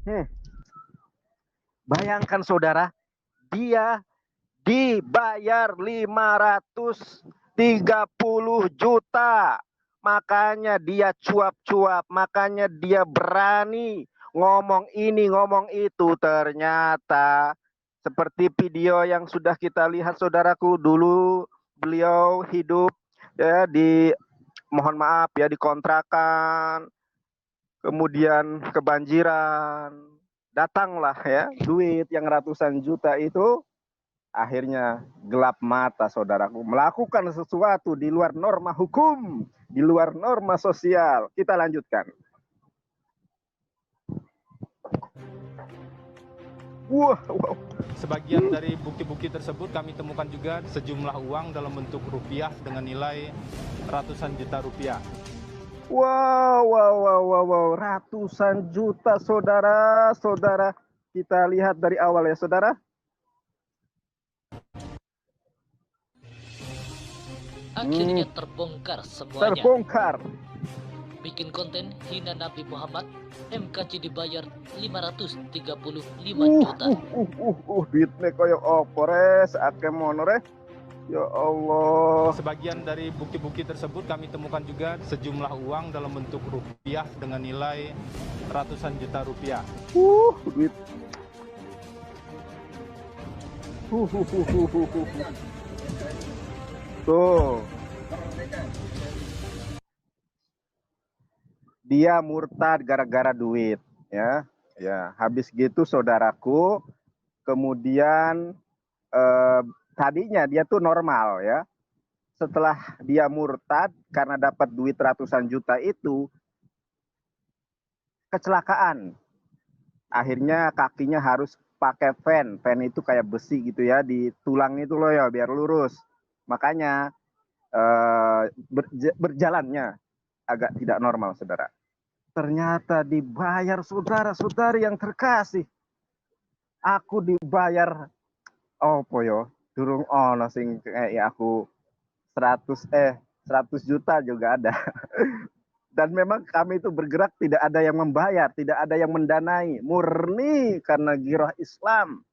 Hmm. Bayangkan saudara, dia dibayar 530 juta. Makanya dia cuap-cuap, makanya dia berani ngomong ini, ngomong itu. Ternyata seperti video yang sudah kita lihat saudaraku, dulu beliau hidup ya di, mohon maaf ya, di kontrakan, kemudian kebanjiran, datanglah ya duit yang ratusan juta itu, akhirnya gelap mata saudaraku, melakukan sesuatu di luar norma hukum, di luar norma sosial. Kita lanjutkan. Wow. Sebagian dari bukti-bukti tersebut kami temukan juga sejumlah uang dalam bentuk rupiah dengan nilai ratusan juta rupiah. Wow, ratusan juta saudara. Kita lihat dari awal ya saudara. Akhirnya terbongkar semuanya. Terbongkar. Bikin konten hina Nabi Muhammad, MKC dibayar 535 juta. Duitnya koyo opo res, akeh mono res. Ya Allah. Sebagian dari bukti-bukti tersebut kami temukan juga sejumlah uang dalam bentuk rupiah dengan nilai ratusan juta rupiah. Duit. Tuh. Dia murtad gara-gara duit, ya. Ya, habis gitu saudaraku, kemudian tadinya dia tuh normal ya. Setelah dia murtad karena dapat duit ratusan juta itu, kecelakaan. Akhirnya kakinya harus pakai fan. Fan itu kayak besi gitu ya, di tulang itu loh ya, biar lurus. Makanya berjalannya agak tidak normal, saudara. Ternyata dibayar saudara-saudari yang terkasih. Aku dibayar opo yo, durung ono sing kayak aku 100 juta juga ada. Dan memang kami itu bergerak tidak ada yang membayar, tidak ada yang mendanai, murni karena girah Islam.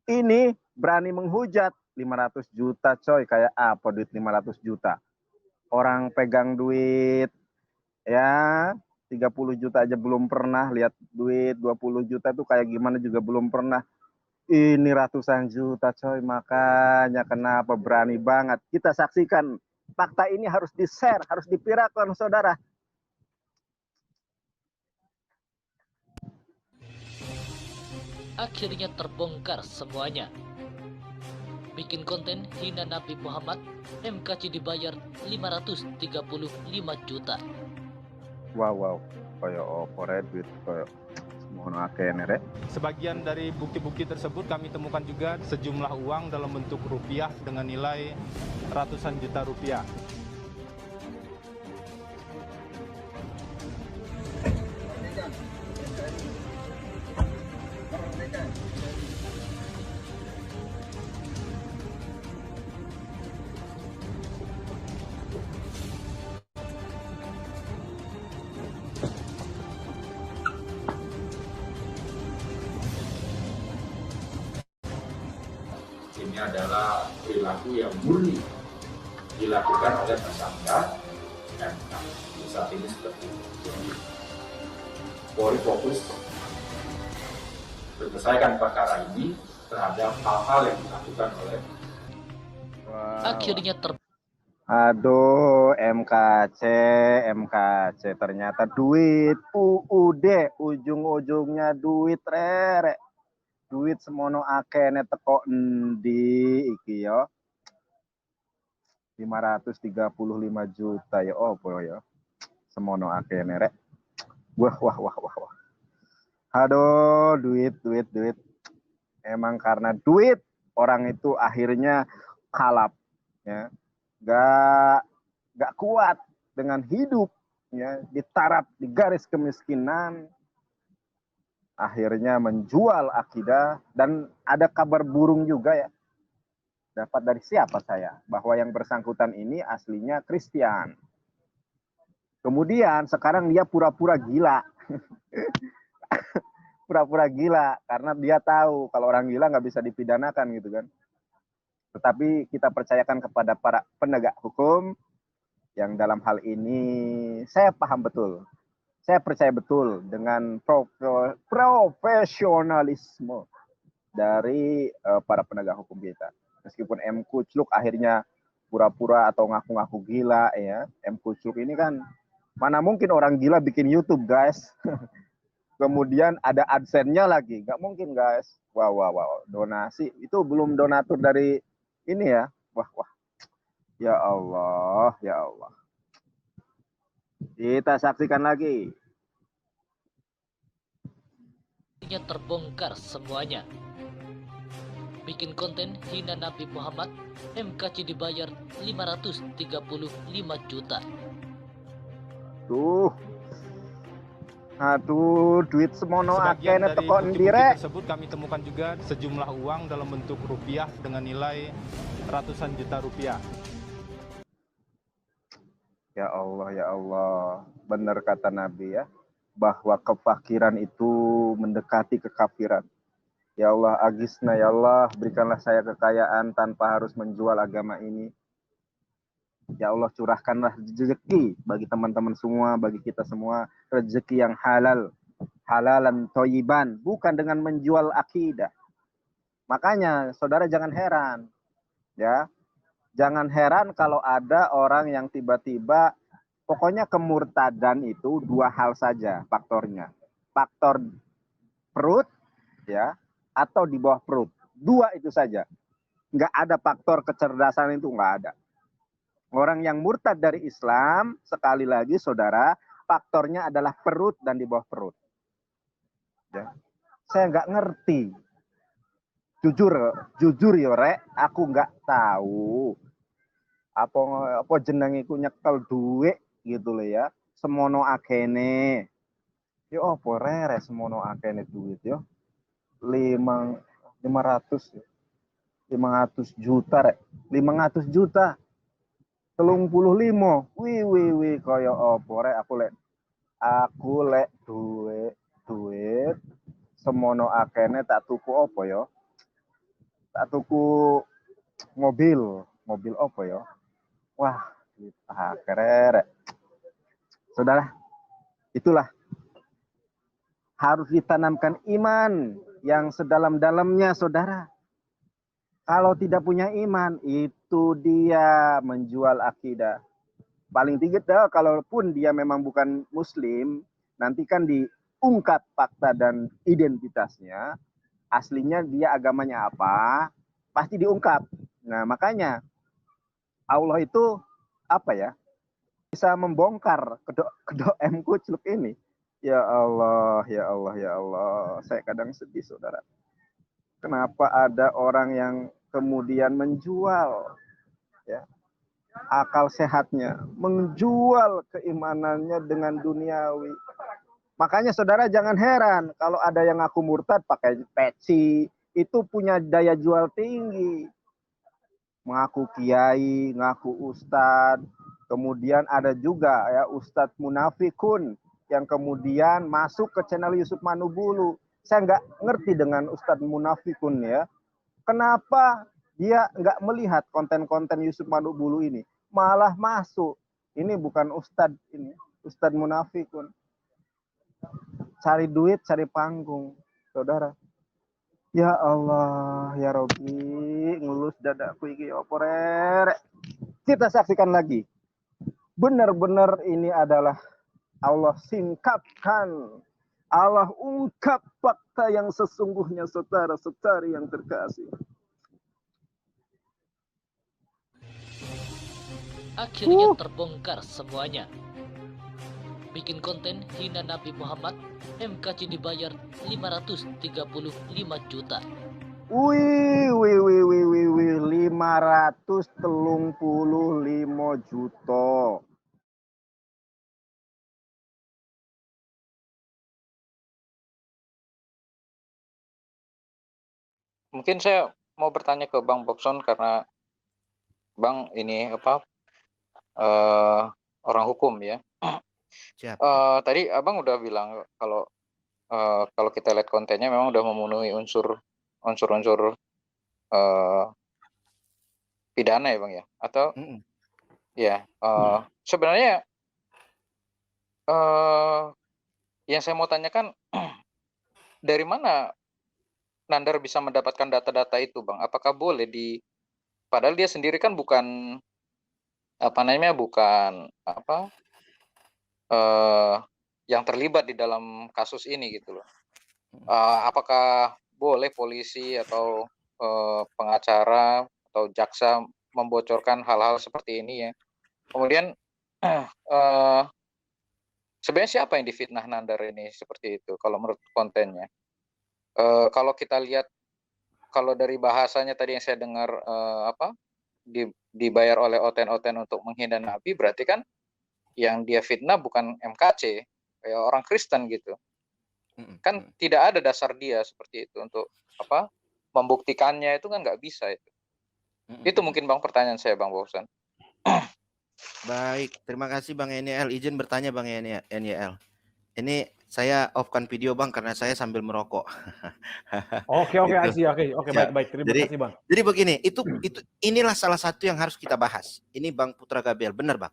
Ini berani menghujat 500 juta coy, kayak apa duit 500 juta? Orang pegang duit ya 30 juta aja belum pernah, lihat duit 20 juta tuh kayak gimana juga belum pernah. Ini ratusan juta coy, makanya kenapa berani banget. Kita saksikan, fakta ini harus di-share, harus dipirakan saudara. Akhirnya terbongkar semuanya. Bikin konten hina Nabi Muhammad, MKC dibayar 535 juta. Wow, koyo opo duit koyo semono akeh rek. Sebagian dari bukti-bukti tersebut kami temukan juga sejumlah uang dalam bentuk rupiah dengan nilai ratusan juta rupiah. Ini adalah perilaku yang murni dilakukan oleh tersangka MK. Saat ini seperti itu. Polri fokus menyelesaikan perkara ini terhadap hal-hal yang dilakukan oleh. Akhirnya Aduh, MKC, ternyata duit, UUD, ujung-ujungnya duit rere. Duit semono akene teko endi iki yo. 535 juta ya opo ya. Semono akene rek. Wah. Aduh, duit. Emang karena duit orang itu akhirnya kalap ya. Gak kuat dengan hidup ya, ditarap di garis kemiskinan, akhirnya menjual akidah. Dan ada kabar burung juga ya, dapat dari siapa saya, bahwa yang bersangkutan ini aslinya Kristen. Kemudian sekarang dia pura-pura gila. pura-pura gila karena dia tahu kalau orang gila nggak bisa dipidanakan gitu kan. Tetapi kita percayakan kepada para penegak hukum yang dalam hal ini saya paham betul. Saya percaya betul dengan profesionalisme dari para penegak hukum kita. Meskipun M. Kucluk akhirnya pura-pura atau ngaku-ngaku gila ya. M. Kucluk ini kan mana mungkin orang gila bikin YouTube guys. Kemudian ada AdSense-nya lagi. Nggak mungkin guys. Wow. Donasi. Itu belum donatur dari ini ya. Wah. Ya Allah. Kita saksikan lagi. Terbongkar semuanya. Bikin konten hina Nabi Muhammad, MKC dibayar 535 juta. Aduh, duit semono Sebagian akeh dari teko bukti-bukti ndire. tersebut kami temukan juga sejumlah uang dalam bentuk rupiah dengan nilai ratusan juta rupiah. Ya Allah. Benar kata Nabi ya, bahwa kefakiran itu mendekati kekafiran. Ya Allah, agisna ya Allah, berikanlah saya kekayaan tanpa harus menjual agama ini. Ya Allah, curahkanlah rezeki bagi teman-teman semua, bagi kita semua, rezeki yang halal, halalan thayyiban, bukan dengan menjual akidah. Makanya saudara jangan heran, ya. Jangan heran kalau ada orang yang tiba-tiba, pokoknya kemurtadan itu dua hal saja faktornya. Faktor perut, ya, atau di bawah perut. Dua itu saja. Nggak ada faktor kecerdasan itu, nggak ada. Orang yang murtad dari Islam, sekali lagi saudara, faktornya adalah perut dan di bawah perut. Ya. Saya nggak ngerti. Jujur ya rek, aku nggak tahu. Apa jeneng iku nyekel duit gitu loh ya. Semono akene. Yo apa rere semono akene duit yo. 500 juta rek. 500 juta. 35. Wih kaya apa rek aku lek duit semono akene tak tuku apa yo? Tak tuku mobil apa yo? Wah, keren. Saudara, itulah harus ditanamkan iman yang sedalam-dalamnya, saudara. Kalau tidak punya iman, itu dia menjual akidah. Paling tidak, kalaupun dia memang bukan muslim, nanti kan diungkap fakta dan identitasnya, aslinya dia agamanya apa, pasti diungkap. Nah, makanya Allah itu apa ya? Bisa membongkar kedok M. Kucluk ini. Ya Allah. Saya kadang sedih, saudara. Kenapa ada orang yang kemudian menjual ya, akal sehatnya, menjual keimanannya dengan duniawi. Makanya saudara jangan heran kalau ada yang ngaku murtad pakai peci, itu punya daya jual tinggi. Mengaku kiai, ngaku ustadz. Kemudian ada juga ya ustadz munafikun yang kemudian masuk ke channel Yusuf Manubulu. Saya nggak ngerti dengan ustadz munafikun ya. Kenapa dia nggak melihat konten-konten Yusuf Manubulu ini? Malah masuk. Ini bukan ustadz ini, ustadz munafikun. Cari duit, cari panggung, saudara. Ya Allah, ya Robbi, ngelus dadaku iki opo rek. Kita saksikan lagi. Benar-benar ini adalah Allah singkapkan, Allah ungkap fakta yang sesungguhnya, saudara-saudari yang terkasih. Akhirnya terbongkar semuanya. Bikin konten hina Nabi Muhammad, MKC dibayar 535 juta. Wih, 535 juta. Mungkin saya mau bertanya ke Bang Bokson karena Bang ini orang hukum ya. Siap. Tadi Abang udah bilang kalau kalau kita lihat kontennya memang udah memenuhi unsur-unsur pidana ya Bang ya? Atau ya sebenarnya yang saya mau tanyakan dari mana Nandar bisa mendapatkan data-data itu Bang? Apakah boleh padahal dia sendiri kan bukan yang terlibat di dalam kasus ini gitu loh. Apakah boleh polisi atau pengacara atau jaksa membocorkan hal-hal seperti ini ya? Kemudian sebenarnya siapa yang difitnah Nandar ini seperti itu kalau menurut kontennya? Kalau kita lihat, kalau dari bahasanya tadi yang saya dengar dibayar oleh oten-oten untuk menghina Nabi, berarti kan yang dia fitnah bukan MKC, kayak orang Kristen gitu. Kan tidak ada dasar dia seperti itu untuk membuktikannya, itu kan nggak bisa itu. Itu mungkin Bang pertanyaan saya Bang Bosan. Baik, terima kasih Bang NYL. Izin bertanya Bang NYL. Ini saya off-kan video Bang karena saya sambil merokok. Oke, baik. Terima kasih Bang. Jadi begini, inilah salah satu yang harus kita bahas. Ini Bang Putra Gabriel, benar Bang.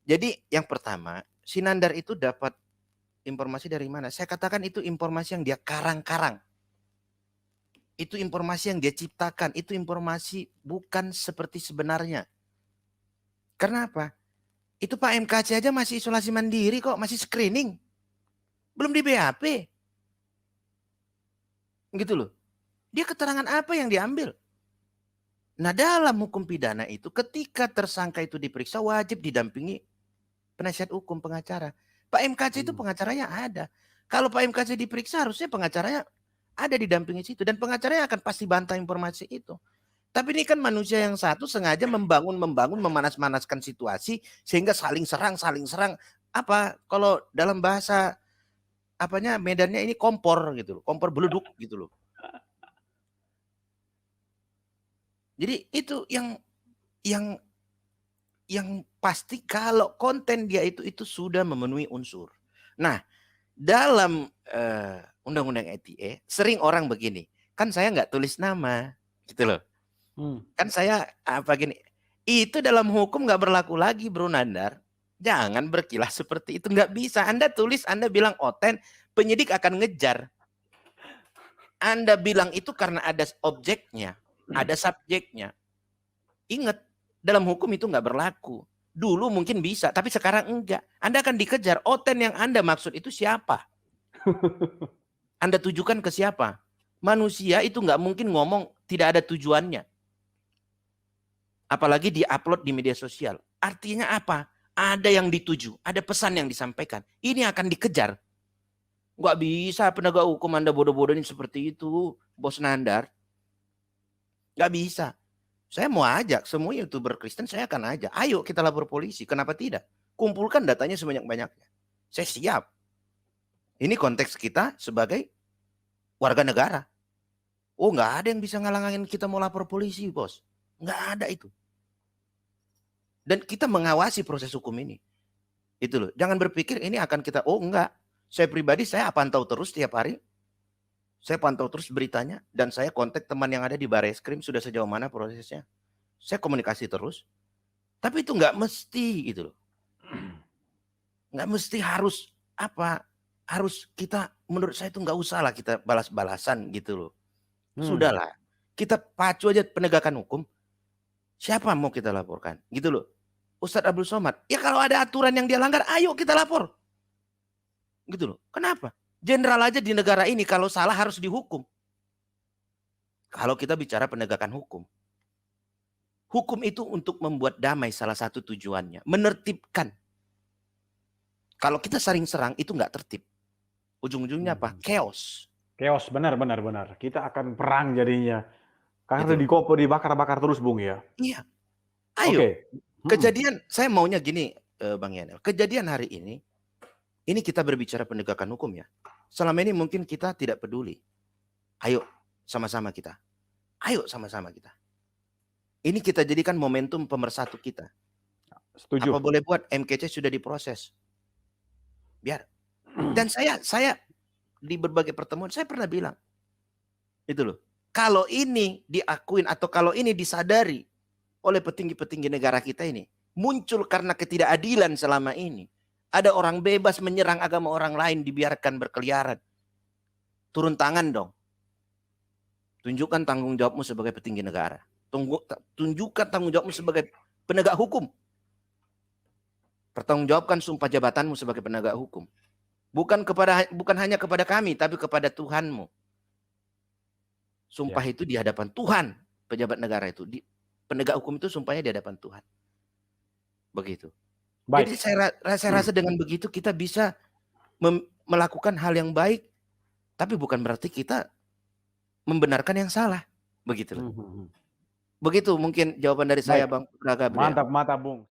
Jadi yang pertama, si Nandar itu dapat informasi dari mana? Saya katakan itu informasi yang dia karang-karang. Itu informasi yang dia ciptakan, itu informasi bukan seperti sebenarnya. Karena apa? Itu Pak MKC aja masih isolasi mandiri kok, masih screening. Belum di BAP. Gitu loh. Dia keterangan apa yang diambil? Nah, dalam hukum pidana itu ketika tersangka itu diperiksa wajib didampingi penasihat hukum, pengacara. Pak MKC itu pengacaranya ada. Kalau Pak MKC diperiksa harusnya pengacaranya ada didampingi situ dan pengacaranya akan pasti bantah informasi itu. Tapi ini kan manusia yang satu sengaja membangun, memanas-manaskan situasi sehingga saling serang. Apa kalau dalam bahasa medannya ini kompor gitu loh, kompor beluduk gitu loh. Jadi itu yang pasti kalau konten dia itu sudah memenuhi unsur. Nah, dalam undang-undang ITE sering orang begini, kan saya nggak tulis nama gitu loh. Kan saya gini, itu dalam hukum nggak berlaku lagi Bro Nandar. Jangan berkilah seperti itu, nggak bisa. Anda tulis, Anda bilang oten, penyidik akan ngejar. Anda bilang itu karena ada objeknya, ada subjeknya. Ingat, dalam hukum itu nggak berlaku. Dulu mungkin bisa, tapi sekarang enggak. Anda akan dikejar. Oten yang Anda maksud itu siapa? Anda tujukan ke siapa? Manusia itu nggak mungkin ngomong tidak ada tujuannya. Apalagi di-upload di media sosial. Artinya apa? Ada yang dituju, ada pesan yang disampaikan. Ini akan dikejar. Nggak bisa penegak hukum Anda bodoh-bodohin seperti itu, Bos Nandar. Nggak bisa. Saya mau ajak semua YouTuber Kristen, saya akan ajak. Ayo kita lapor polisi, kenapa tidak? Kumpulkan datanya sebanyak-banyaknya. Saya siap. Ini konteks kita sebagai warga negara. Oh, nggak ada yang bisa ngalangin kita mau lapor polisi, Bos. Nggak ada itu. Dan kita mengawasi proses hukum ini. Itu loh. Jangan berpikir ini akan kita, oh enggak. Saya pribadi, saya pantau terus tiap hari. Saya pantau terus beritanya. Dan saya kontak teman yang ada di Barreskrim, sudah sejauh mana prosesnya. Saya komunikasi terus. Tapi itu nggak mesti gitu loh. Nggak mesti harus harus kita, menurut saya itu nggak usah lah kita balas-balasan gitu loh. Sudahlah. Kita pacu aja penegakan hukum. Siapa mau kita laporkan? Gitu loh. Ustadz Abdul Somad. Ya kalau ada aturan yang dia langgar, ayo kita lapor. Gitu loh. Kenapa? Jenderal aja di negara ini kalau salah harus dihukum. Kalau kita bicara penegakan hukum. Hukum itu untuk membuat damai salah satu tujuannya. Menertibkan. Kalau kita saling serang itu nggak tertib. Ujung-ujungnya apa? Chaos. Chaos, benar. Kita akan perang jadinya. Karena dibakar-bakar terus, Bung ya. Iya. Ayo. Okay. Kejadian, saya maunya gini, Bang Yanel. Kejadian hari ini kita berbicara penegakan hukum ya. Selama ini mungkin kita tidak peduli. Ayo sama-sama kita. Ini kita jadikan momentum pemersatu kita. Setuju. Apa boleh buat MKC sudah diproses. Biar. Dan saya di berbagai pertemuan saya pernah bilang. Itu loh. Kalau ini diakuin atau kalau ini disadari oleh petinggi-petinggi negara kita ini, muncul karena ketidakadilan selama ini. Ada orang bebas menyerang agama orang lain, dibiarkan berkeliaran. Turun tangan dong. Tunjukkan tanggung jawabmu sebagai petinggi negara. Tunjukkan tanggung jawabmu sebagai penegak hukum. Pertanggungjawabkan sumpah jabatanmu sebagai penegak hukum. Bukan hanya kepada kami, tapi kepada Tuhanmu. Sumpah itu di hadapan Tuhan, pejabat negara itu. Penegak hukum itu sumpahnya di hadapan Tuhan. Begitu. Baik. Jadi saya rasa dengan begitu kita bisa melakukan hal yang baik, tapi bukan berarti kita membenarkan yang salah. Begitu. Begitu mungkin jawaban dari saya, Bang Gabriel. Mantap, mantap, Bung.